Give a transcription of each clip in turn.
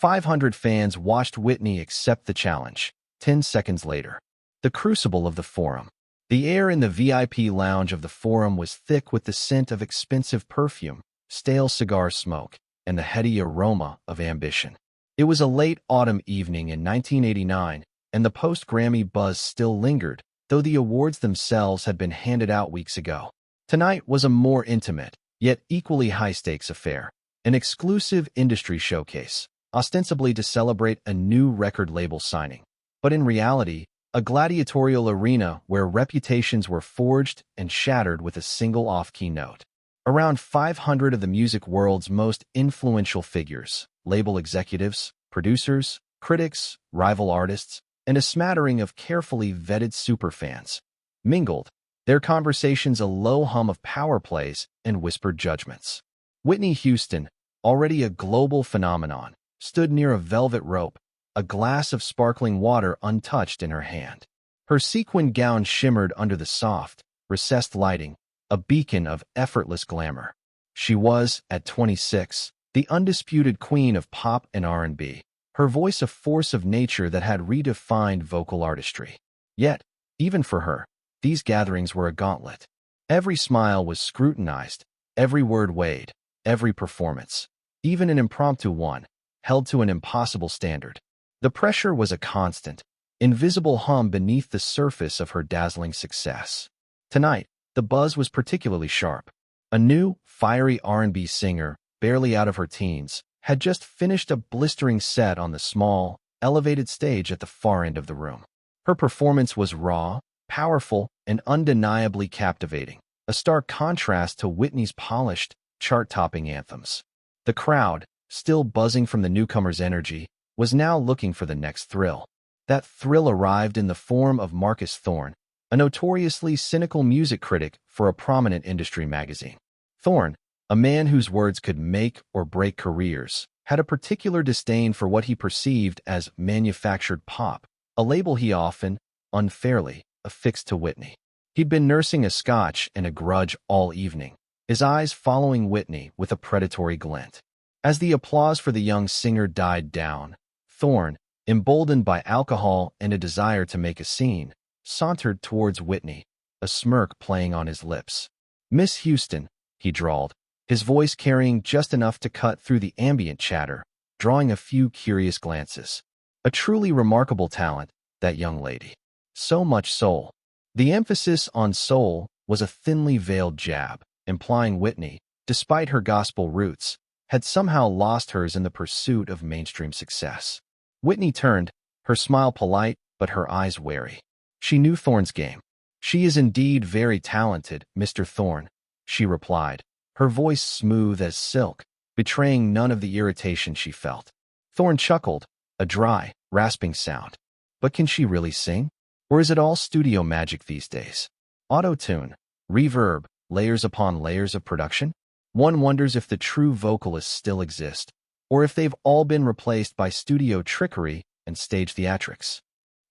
500 fans watched Whitney accept the challenge. 10 seconds later, the crucible of the Forum. The air in the VIP lounge of the Forum was thick with the scent of expensive perfume, stale cigar smoke, and the heady aroma of ambition. It was a late autumn evening in 1989, and the post-Grammy buzz still lingered, though the awards themselves had been handed out weeks ago. Tonight was a more intimate, yet equally high-stakes affair, an exclusive industry showcase, ostensibly to celebrate a new record label signing. But in reality, a gladiatorial arena where reputations were forged and shattered with a single off-key note. Around 500 of the music world's most influential figures, label executives, producers, critics, rival artists, and a smattering of carefully vetted superfans, mingled, their conversations a low hum of power plays and whispered judgments. Whitney Houston, already a global phenomenon, stood near a velvet rope, a glass of sparkling water untouched in her hand. Her sequined gown shimmered under the soft, recessed lighting, a beacon of effortless glamour. She was, at 26, the undisputed queen of pop and R&B, her voice a force of nature that had redefined vocal artistry. Yet, even for her, these gatherings were a gauntlet. Every smile was scrutinized, every word weighed, every performance, even an impromptu one, held to an impossible standard. The pressure was a constant, invisible hum beneath the surface of her dazzling success. Tonight, the buzz was particularly sharp. A new, fiery R&B singer, barely out of her teens, had just finished a blistering set on the small, elevated stage at the far end of the room. Her performance was raw, powerful, and undeniably captivating, a stark contrast to Whitney's polished, chart-topping anthems. The crowd, still buzzing from the newcomer's energy, was now looking for the next thrill. That thrill arrived in the form of Marcus Thorne, a notoriously cynical music critic for a prominent industry magazine. Thorne, a man whose words could make or break careers, had a particular disdain for what he perceived as manufactured pop, a label he often, unfairly, affixed to Whitney. He'd been nursing a scotch and a grudge all evening, his eyes following Whitney with a predatory glint. As the applause for the young singer died down, Thorne, emboldened by alcohol and a desire to make a scene, sauntered towards Whitney, a smirk playing on his lips. "Miss Houston," he drawled, his voice carrying just enough to cut through the ambient chatter, drawing a few curious glances. A truly remarkable talent, that young lady. So much soul. The emphasis on soul was a thinly veiled jab, implying Whitney, despite her gospel roots, had somehow lost hers in the pursuit of mainstream success. Whitney turned, her smile polite but her eyes wary. She knew Thorne's game. "She is indeed very talented, Mr. Thorne," she replied, her voice smooth as silk, betraying none of the irritation she felt. Thorne chuckled, a dry, rasping sound. "But can she really sing? Or is it all studio magic these days? Auto-tune, reverb, layers upon layers of production? One wonders if the true vocalists still exist, or if they've all been replaced by studio trickery and stage theatrics."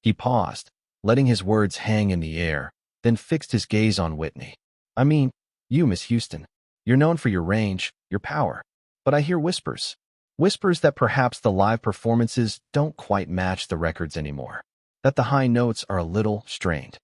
He paused, letting his words hang in the air, then fixed his gaze on Whitney. "I mean, you, Miss Houston. You're known for your range, your power. But I hear whispers. Whispers that perhaps the live performances don't quite match the records anymore. That the high notes are a little strained."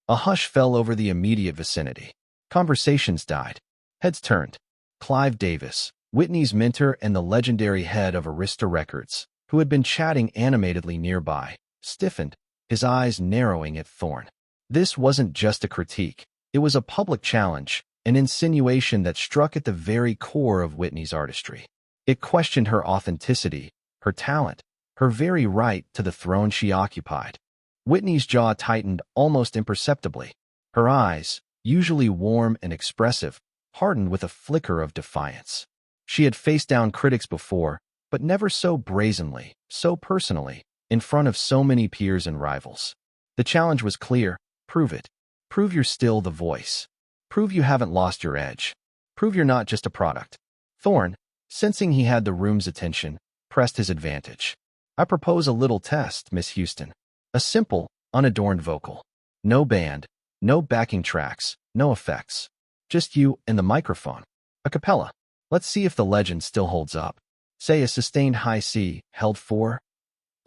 A hush fell over the immediate vicinity. Conversations died. Heads turned. Clive Davis, Whitney's mentor and the legendary head of Arista Records, who had been chatting animatedly nearby, stiffened, his eyes narrowing at Thorne. This wasn't just a critique. It was a public challenge, an insinuation that struck at the very core of Whitney's artistry. It questioned her authenticity, her talent, her very right to the throne she occupied. Whitney's jaw tightened almost imperceptibly. Her eyes, usually warm and expressive, hardened with a flicker of defiance. She had faced down critics before, but never so brazenly, so personally, in front of so many peers and rivals. The challenge was clear. Prove it. Prove you're still the voice. Prove you haven't lost your edge. Prove you're not just a product. Thorne, sensing he had the room's attention, pressed his advantage. "I propose a little test, Miss Houston. A simple, unadorned vocal. No band, no backing tracks, no effects. Just you and the microphone. A cappella. Let's see if the legend still holds up." Say a sustained high C, held for,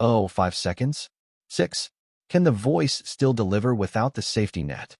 5 seconds. 6. Can the voice still deliver without the safety net?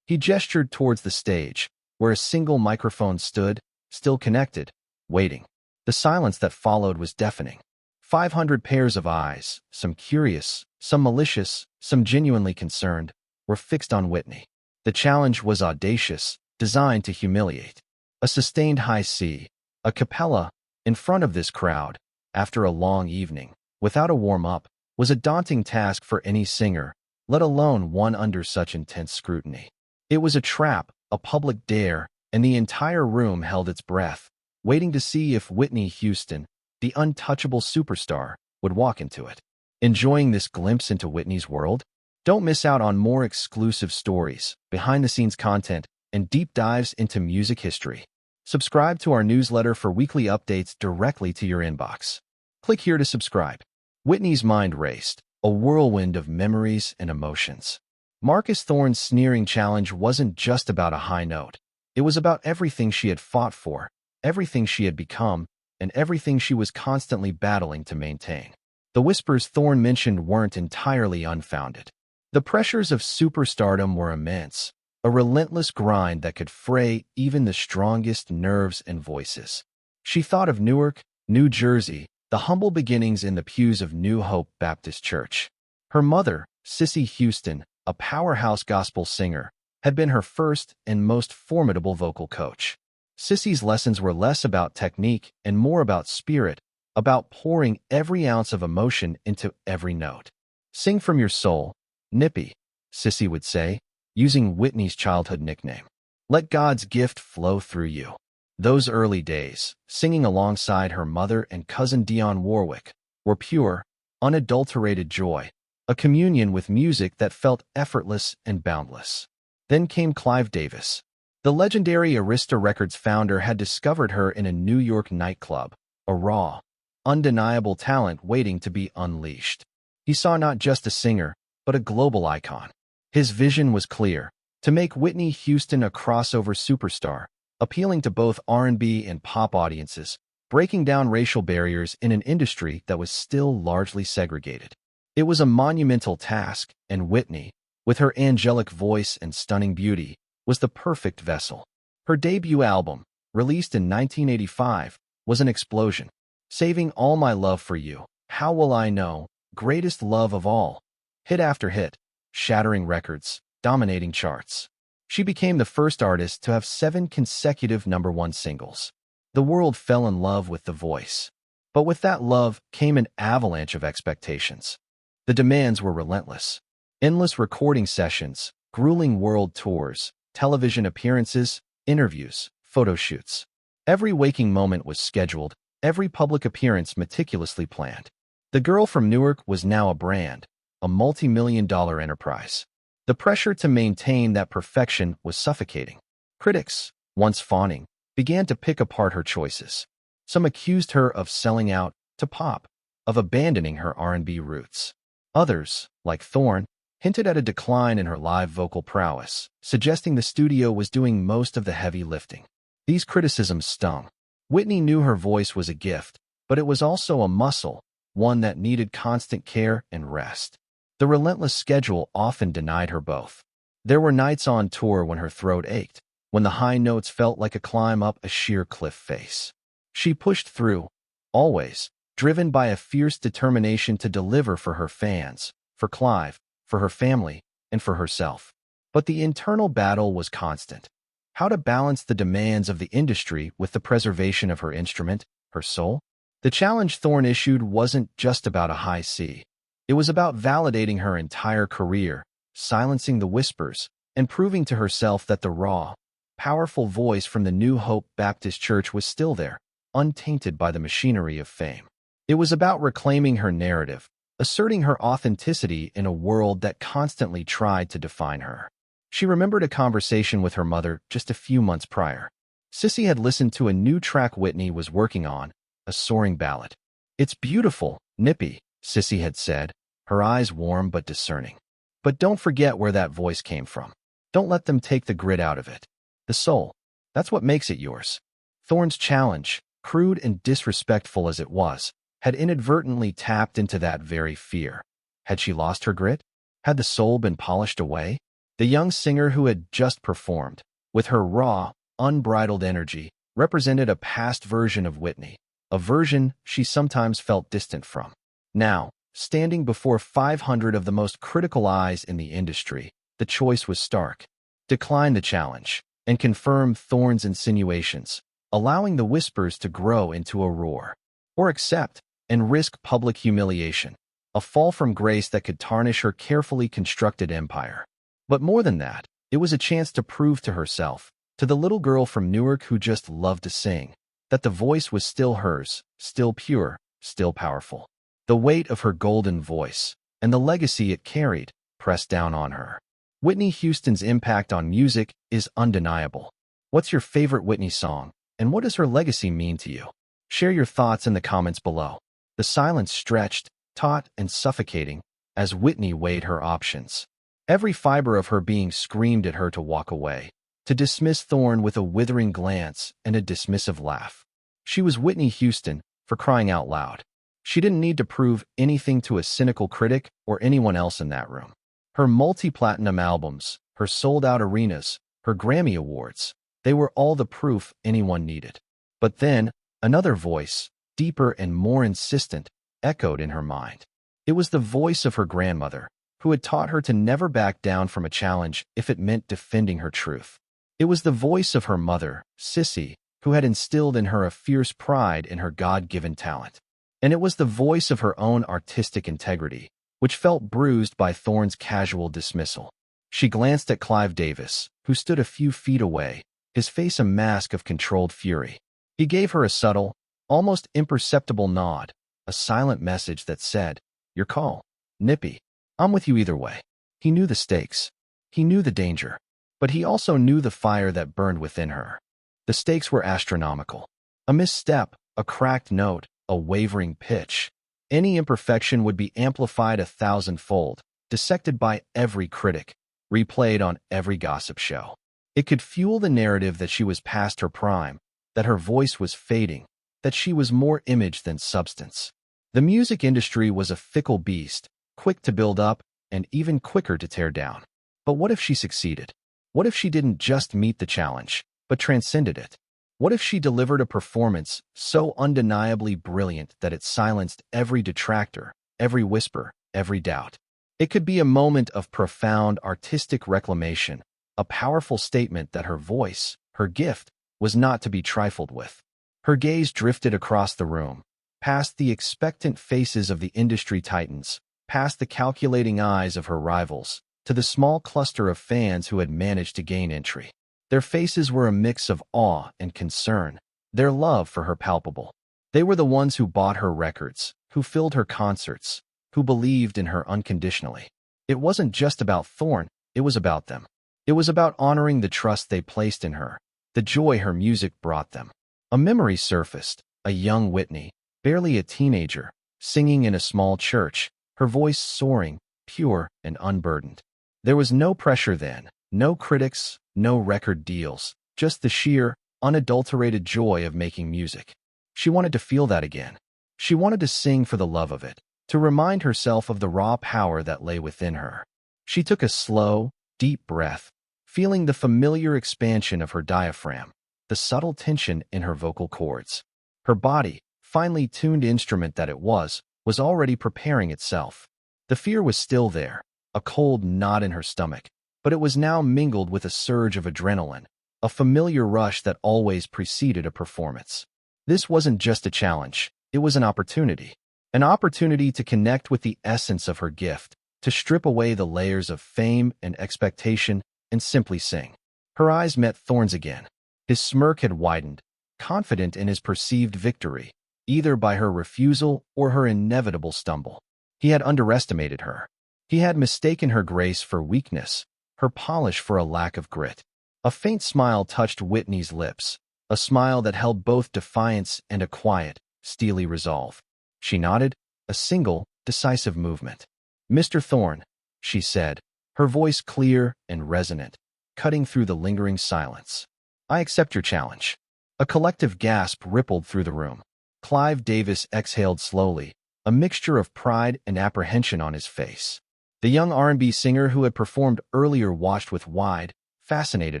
He gestured towards the stage, where a single microphone stood, still connected, waiting. The silence that followed was deafening. 500 pairs of eyes, some curious, some malicious, some genuinely concerned, were fixed on Whitney. The challenge was audacious, designed to humiliate. A sustained high C, a cappella, in front of this crowd, after a long evening, without a warm-up, was a daunting task for any singer, let alone one under such intense scrutiny. It was a trap, a public dare, and the entire room held its breath, waiting to see if Whitney Houston, the untouchable superstar, would walk into it. Enjoying this glimpse into Whitney's world? Don't miss out on more exclusive stories, behind-the-scenes content, and deep dives into music history. Subscribe to our newsletter for weekly updates directly to your inbox. Click here to subscribe. Whitney's mind raced, a whirlwind of memories and emotions. Marcus Thorne's sneering challenge wasn't just about a high note. It was about everything she had fought for, everything she had become, and everything she was constantly battling to maintain. The whispers Thorne mentioned weren't entirely unfounded. The pressures of superstardom were immense, a relentless grind that could fray even the strongest nerves and voices. She thought of Newark, New Jersey, the humble beginnings in the pews of New Hope Baptist Church. Her mother, Sissy Houston, a powerhouse gospel singer, had been her first and most formidable vocal coach. Sissy's lessons were less about technique and more about spirit, about pouring every ounce of emotion into every note. "Sing from your soul, Nippy," Sissy would say, using Whitney's childhood nickname. "Let God's gift flow through you." Those early days, singing alongside her mother and cousin Dionne Warwick, were pure, unadulterated joy, a communion with music that felt effortless and boundless. Then came Clive Davis. The legendary Arista Records founder had discovered her in a New York nightclub, a raw, undeniable talent waiting to be unleashed. He saw not just a singer, but a global icon. His vision was clear: to make Whitney Houston a crossover superstar, appealing to both R&B and pop audiences, breaking down racial barriers in an industry that was still largely segregated. It was a monumental task, and Whitney, with her angelic voice and stunning beauty, was the perfect vessel. Her debut album, released in 1985, was an explosion. Saving All My Love for You, How Will I Know, Greatest Love of All, hit after hit, shattering records, dominating charts. She became the first artist to have 7 consecutive #1 singles. The world fell in love with the voice. But with that love came an avalanche of expectations. The demands were relentless. Endless recording sessions, grueling world tours, television appearances, interviews, photo shoots. Every waking moment was scheduled, every public appearance meticulously planned. The girl from Newark was now a brand, a multi-million-dollar enterprise. The pressure to maintain that perfection was suffocating. Critics, once fawning, began to pick apart her choices. Some accused her of selling out to pop, of abandoning her R&B roots. Others, like Thorne, hinted at a decline in her live vocal prowess, suggesting the studio was doing most of the heavy lifting. These criticisms stung. Whitney knew her voice was a gift, but it was also a muscle, one that needed constant care and rest. The relentless schedule often denied her both. There were nights on tour when her throat ached, when the high notes felt like a climb up a sheer cliff face. She pushed through, always, driven by a fierce determination to deliver for her fans, for Clive, for her family, and for herself. But the internal battle was constant. How to balance the demands of the industry with the preservation of her instrument, her soul? The challenge Thorne issued wasn't just about a high C. It was about validating her entire career, silencing the whispers, and proving to herself that the raw, powerful voice from the New Hope Baptist Church was still there, untainted by the machinery of fame. It was about reclaiming her narrative, asserting her authenticity in a world that constantly tried to define her. She remembered a conversation with her mother just a few months prior. Sissy had listened to a new track Whitney was working on, a soaring ballad. "It's beautiful, Nippy," Sissy had said, her eyes warm but discerning. "But don't forget where that voice came from. Don't let them take the grit out of it. The soul, that's what makes it yours." Thorne's challenge, crude and disrespectful as it was, had inadvertently tapped into that very fear. Had she lost her grit? Had the soul been polished away? The young singer who had just performed, with her raw, unbridled energy, represented a past version of Whitney, a version she sometimes felt distant from. Now, standing before 500 of the most critical eyes in the industry, the choice was stark. Decline the challenge and confirm Thorne's insinuations, allowing the whispers to grow into a roar. Or accept and risk public humiliation, a fall from grace that could tarnish her carefully constructed empire. But more than that, it was a chance to prove to herself, to the little girl from Newark who just loved to sing, that the voice was still hers, still pure, still powerful. The weight of her golden voice, and the legacy it carried, pressed down on her. Whitney Houston's impact on music is undeniable. What's your favorite Whitney song, and what does her legacy mean to you? Share your thoughts in the comments below. The silence stretched, taut, and suffocating as Whitney weighed her options. Every fiber of her being screamed at her to walk away, to dismiss Thorne with a withering glance and a dismissive laugh. She was Whitney Houston, for crying out loud. She didn't need to prove anything to a cynical critic or anyone else in that room. Her multi-platinum albums, her sold-out arenas, her Grammy Awards, they were all the proof anyone needed. But then, another voice, deeper and more insistent, echoed in her mind. It was the voice of her grandmother, who had taught her to never back down from a challenge if it meant defending her truth. It was the voice of her mother, Sissy, who had instilled in her a fierce pride in her God-given talent. And it was the voice of her own artistic integrity, which felt bruised by Thorne's casual dismissal. She glanced at Clive Davis, who stood a few feet away, his face a mask of controlled fury. He gave her a subtle, almost imperceptible nod, a silent message that said, "Your call, Nippy. I'm with you either way." He knew the stakes. He knew the danger. But he also knew the fire that burned within her. The stakes were astronomical. A misstep, a cracked note, a wavering pitch. Any imperfection would be amplified 1,000-fold, dissected by every critic, replayed on every gossip show. It could fuel the narrative that she was past her prime, that her voice was fading, that she was more image than substance. The music industry was a fickle beast, quick to build up and even quicker to tear down. But what if she succeeded? What if she didn't just meet the challenge, but transcended it? What if she delivered a performance so undeniably brilliant that it silenced every detractor, every whisper, every doubt? It could be a moment of profound artistic reclamation, a powerful statement that her voice, her gift, was not to be trifled with. Her gaze drifted across the room, past the expectant faces of the industry titans, past the calculating eyes of her rivals, to the small cluster of fans who had managed to gain entry. Their faces were a mix of awe and concern, their love for her palpable. They were the ones who bought her records, who filled her concerts, who believed in her unconditionally. It wasn't just about Thorne, it was about them. It was about honoring the trust they placed in her, the joy her music brought them. A memory surfaced, a young Whitney, barely a teenager, singing in a small church, her voice soaring, pure and unburdened. There was no pressure then, no critics, no record deals, just the sheer, unadulterated joy of making music. She wanted to feel that again. She wanted to sing for the love of it, to remind herself of the raw power that lay within her. She took a slow, deep breath, feeling the familiar expansion of her diaphragm, the subtle tension in her vocal cords. Her body, finely tuned instrument that it was already preparing itself. The fear was still there, a cold knot in her stomach, but it was now mingled with a surge of adrenaline, a familiar rush that always preceded a performance. This wasn't just a challenge, it was an opportunity to connect with the essence of her gift, to strip away the layers of fame and expectation and simply sing. Her eyes met Thorne's again. His smirk had widened, confident in his perceived victory, either by her refusal or her inevitable stumble. He had underestimated her. He had mistaken her grace for weakness, her polish for a lack of grit. A faint smile touched Whitney's lips, a smile that held both defiance and a quiet, steely resolve. She nodded, a single, decisive movement. "Mr. Thorne," she said, her voice clear and resonant, cutting through the lingering silence. "I accept your challenge." A collective gasp rippled through the room. Clive Davis exhaled slowly, a mixture of pride and apprehension on his face. The young R&B singer who had performed earlier watched with wide, fascinated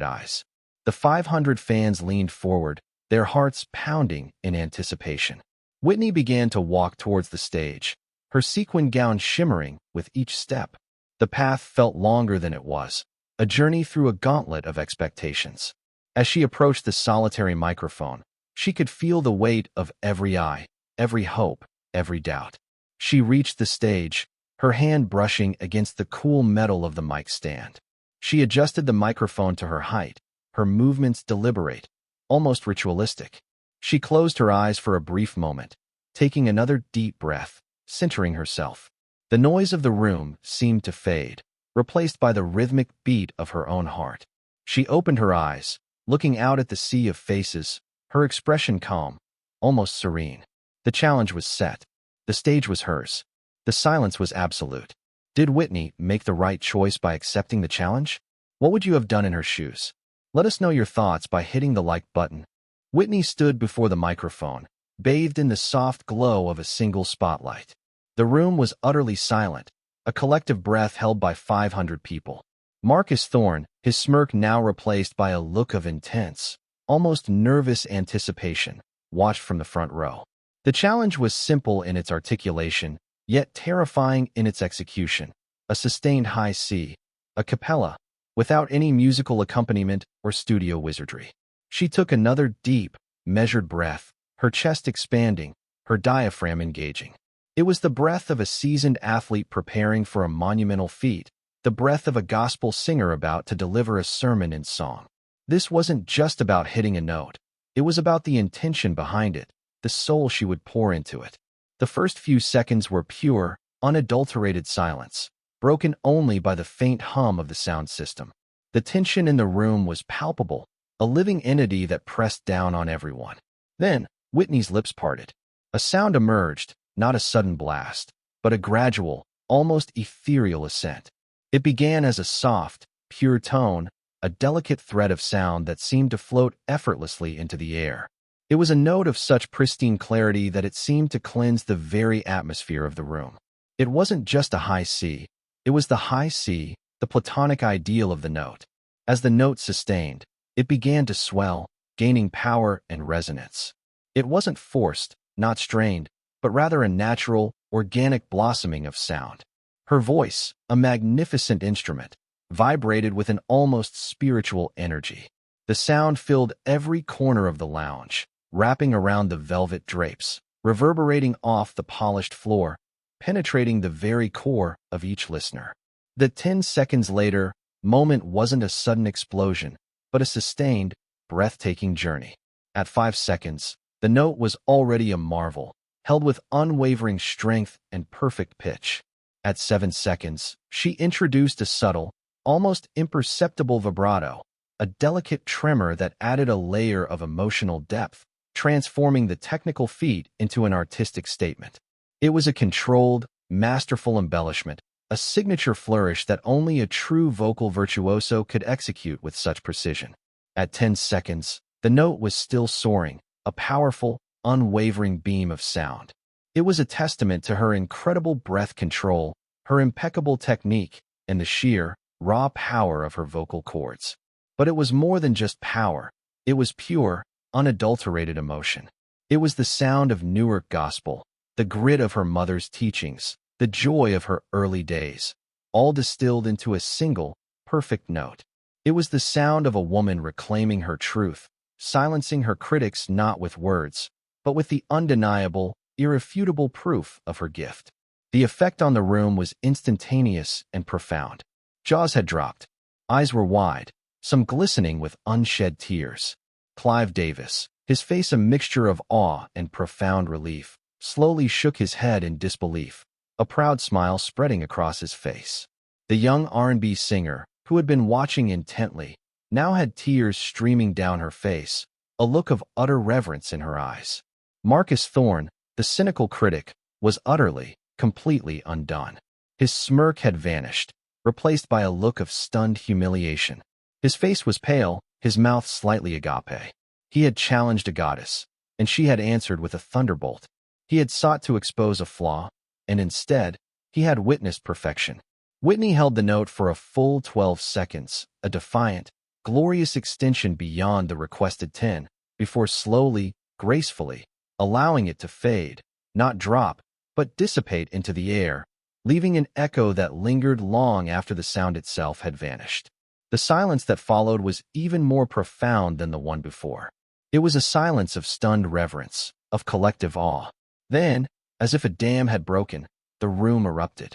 eyes. The 500 fans leaned forward, their hearts pounding in anticipation. Whitney began to walk towards the stage, her sequin gown shimmering with each step. The path felt longer than it was, a journey through a gauntlet of expectations. As she approached the solitary microphone, she could feel the weight of every eye, every hope, every doubt. She reached the stage, her hand brushing against the cool metal of the mic stand. She adjusted the microphone to her height, her movements deliberate, almost ritualistic. She closed her eyes for a brief moment, taking another deep breath, centering herself. The noise of the room seemed to fade, replaced by the rhythmic beat of her own heart. She opened her eyes, looking out at the sea of faces, her expression calm, almost serene. The challenge was set. The stage was hers. The silence was absolute. Did Whitney make the right choice by accepting the challenge? What would you have done in her shoes? Let us know your thoughts by hitting the like button. Whitney stood before the microphone, bathed in the soft glow of a single spotlight. The room was utterly silent, a collective breath held by 500 people. Marcus Thorne, his smirk now replaced by a look of intense, almost nervous anticipation, watched from the front row. The challenge was simple in its articulation, yet terrifying in its execution. A sustained high C, a cappella, without any musical accompaniment or studio wizardry. She took another deep, measured breath, her chest expanding, her diaphragm engaging. It was the breath of a seasoned athlete preparing for a monumental feat, the breath of a gospel singer about to deliver a sermon in song. This wasn't just about hitting a note. It was about the intention behind it, the soul she would pour into it. The first few seconds were pure, unadulterated silence, broken only by the faint hum of the sound system. The tension in the room was palpable, a living entity that pressed down on everyone. Then, Whitney's lips parted. A sound emerged, not a sudden blast, but a gradual, almost ethereal ascent. It began as a soft, pure tone, a delicate thread of sound that seemed to float effortlessly into the air. It was a note of such pristine clarity that it seemed to cleanse the very atmosphere of the room. It wasn't just a high C. It was the high C, the platonic ideal of the note. As the note sustained, it began to swell, gaining power and resonance. It wasn't forced, not strained, but rather a natural, organic blossoming of sound. Her voice, a magnificent instrument, vibrated with an almost spiritual energy. The sound filled every corner of the lounge, wrapping around the velvet drapes, reverberating off the polished floor, penetrating the very core of each listener. The 10 seconds later moment wasn't a sudden explosion, but a sustained, breathtaking journey. At 5 seconds, the note was already a marvel, held with unwavering strength and perfect pitch. At 7 seconds, she introduced a subtle, almost imperceptible vibrato, a delicate tremor that added a layer of emotional depth, transforming the technical feat into an artistic statement. It was a controlled, masterful embellishment, a signature flourish that only a true vocal virtuoso could execute with such precision. At 10 seconds, the note was still soaring, a powerful, unwavering beam of sound. It was a testament to her incredible breath control, her impeccable technique, and the sheer, raw power of her vocal cords. But it was more than just power. It was pure, unadulterated emotion. It was the sound of Newark gospel, the grit of her mother's teachings, the joy of her early days, all distilled into a single, perfect note. It was the sound of a woman reclaiming her truth, silencing her critics not with words, but with the undeniable, irrefutable proof of her gift. The effect on the room was instantaneous and profound. Jaws had dropped. Eyes were wide, some glistening with unshed tears. Clive Davis, his face a mixture of awe and profound relief, slowly shook his head in disbelief, a proud smile spreading across his face. The young R&B singer, who had been watching intently, now had tears streaming down her face, a look of utter reverence in her eyes. Marcus Thorne, the cynical critic, was utterly, completely undone. His smirk had vanished, replaced by a look of stunned humiliation. His face was pale, his mouth slightly agape. He had challenged a goddess, and she had answered with a thunderbolt. He had sought to expose a flaw, and instead, he had witnessed perfection. Whitney held the note for a full 12 seconds, a defiant, glorious extension beyond the requested 10, before slowly, gracefully, allowing it to fade, not drop, but dissipate into the air, leaving an echo that lingered long after the sound itself had vanished. The silence that followed was even more profound than the one before. It was a silence of stunned reverence, of collective awe. Then, as if a dam had broken, the room erupted.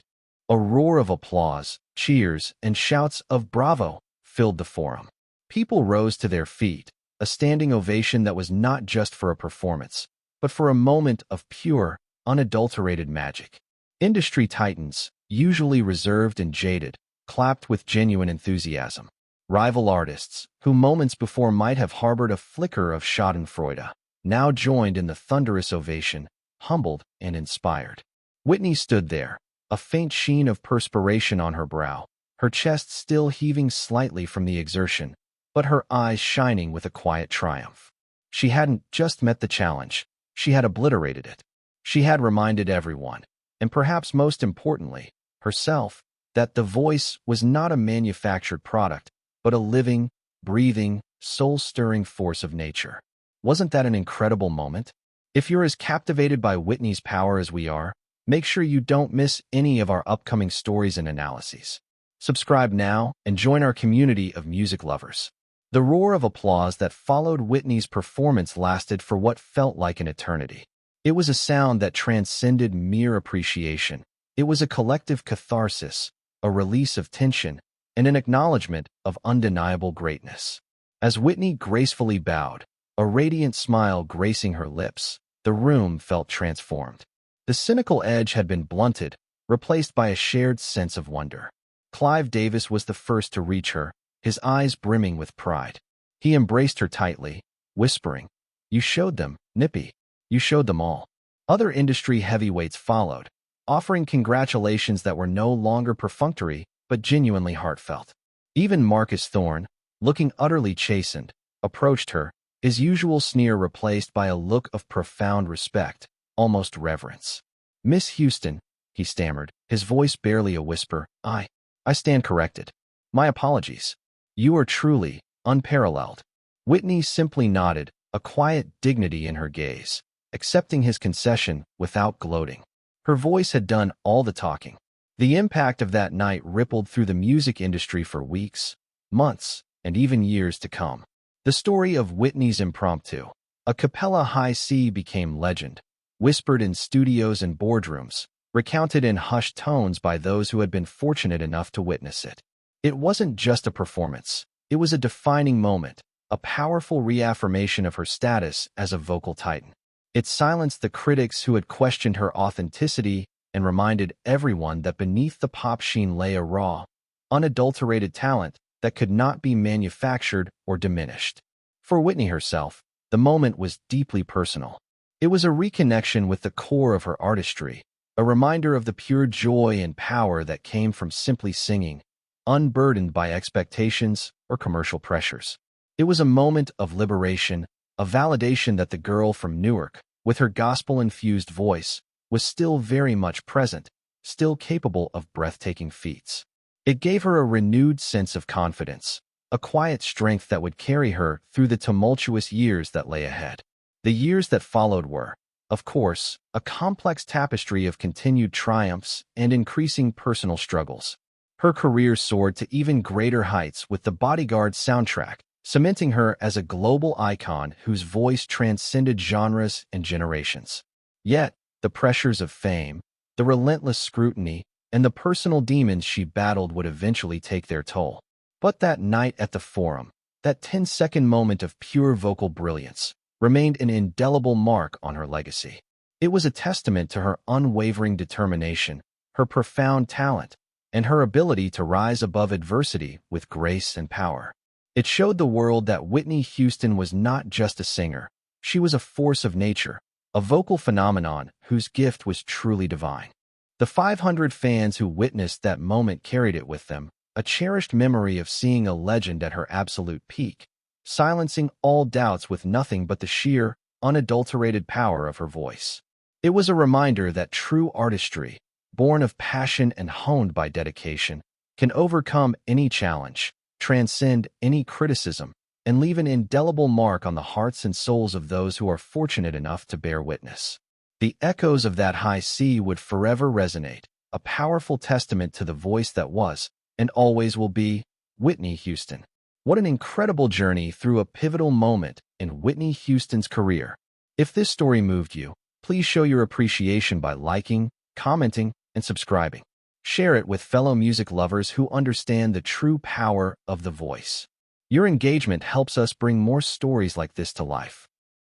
A roar of applause, cheers, and shouts of "Bravo!" filled the forum. People rose to their feet, a standing ovation that was not just for a performance, but for a moment of pure, unadulterated magic. Industry titans, usually reserved and jaded, clapped with genuine enthusiasm. Rival artists, who moments before might have harbored a flicker of schadenfreude, now joined in the thunderous ovation, humbled and inspired. Whitney stood there, a faint sheen of perspiration on her brow, her chest still heaving slightly from the exertion, but her eyes shining with a quiet triumph. She hadn't just met the challenge, she had obliterated it. She had reminded everyone, and perhaps most importantly, herself, that the voice was not a manufactured product, but a living, breathing, soul-stirring force of nature. Wasn't that an incredible moment? If you're as captivated by Whitney's power as we are, make sure you don't miss any of our upcoming stories and analyses. Subscribe now and join our community of music lovers. The roar of applause that followed Whitney's performance lasted for what felt like an eternity. It was a sound that transcended mere appreciation. It was a collective catharsis, a release of tension, and an acknowledgement of undeniable greatness. As Whitney gracefully bowed, a radiant smile gracing her lips, the room felt transformed. The cynical edge had been blunted, replaced by a shared sense of wonder. Clive Davis was the first to reach her, his eyes brimming with pride. He embraced her tightly, whispering, "You showed them, Nippy. You showed them all." Other industry heavyweights followed, offering congratulations that were no longer perfunctory, but genuinely heartfelt. Even Marcus Thorne, looking utterly chastened, approached her, his usual sneer replaced by a look of profound respect, almost reverence. "Miss Houston," he stammered, his voice barely a whisper, I stand corrected. My apologies. You are truly unparalleled." Whitney simply nodded, a quiet dignity in her gaze, accepting his concession without gloating. Her voice had done all the talking. The impact of that night rippled through the music industry for weeks, months, and even years to come. The story of Whitney's impromptu, a cappella high C, became legend, whispered in studios and boardrooms, recounted in hushed tones by those who had been fortunate enough to witness it. It wasn't just a performance. It was a defining moment, a powerful reaffirmation of her status as a vocal titan. It silenced the critics who had questioned her authenticity and reminded everyone that beneath the pop sheen lay a raw, unadulterated talent that could not be manufactured or diminished. For Whitney herself, the moment was deeply personal. It was a reconnection with the core of her artistry, a reminder of the pure joy and power that came from simply singing, unburdened by expectations or commercial pressures. It was a moment of liberation, a validation that the girl from Newark, with her gospel-infused voice, was still very much present, still capable of breathtaking feats. It gave her a renewed sense of confidence, a quiet strength that would carry her through the tumultuous years that lay ahead. The years that followed were, of course, a complex tapestry of continued triumphs and increasing personal struggles. Her career soared to even greater heights with the Bodyguard soundtrack, cementing her as a global icon whose voice transcended genres and generations. Yet, the pressures of fame, the relentless scrutiny, and the personal demons she battled would eventually take their toll. But that night at the Forum, that 10-second moment of pure vocal brilliance, remained an indelible mark on her legacy. It was a testament to her unwavering determination, her profound talent, and her ability to rise above adversity with grace and power. It showed the world that Whitney Houston was not just a singer, she was a force of nature, a vocal phenomenon whose gift was truly divine. The 500 fans who witnessed that moment carried it with them, a cherished memory of seeing a legend at her absolute peak, silencing all doubts with nothing but the sheer, unadulterated power of her voice. It was a reminder that true artistry, born of passion and honed by dedication, can overcome any challenge, transcend any criticism, and leave an indelible mark on the hearts and souls of those who are fortunate enough to bear witness. The echoes of that high C would forever resonate, a powerful testament to the voice that was, and always will be, Whitney Houston. What an incredible journey through a pivotal moment in Whitney Houston's career. If this story moved you, please show your appreciation by liking, commenting, and subscribing. Share it with fellow music lovers who understand the true power of the voice. Your engagement helps us bring more stories like this to life.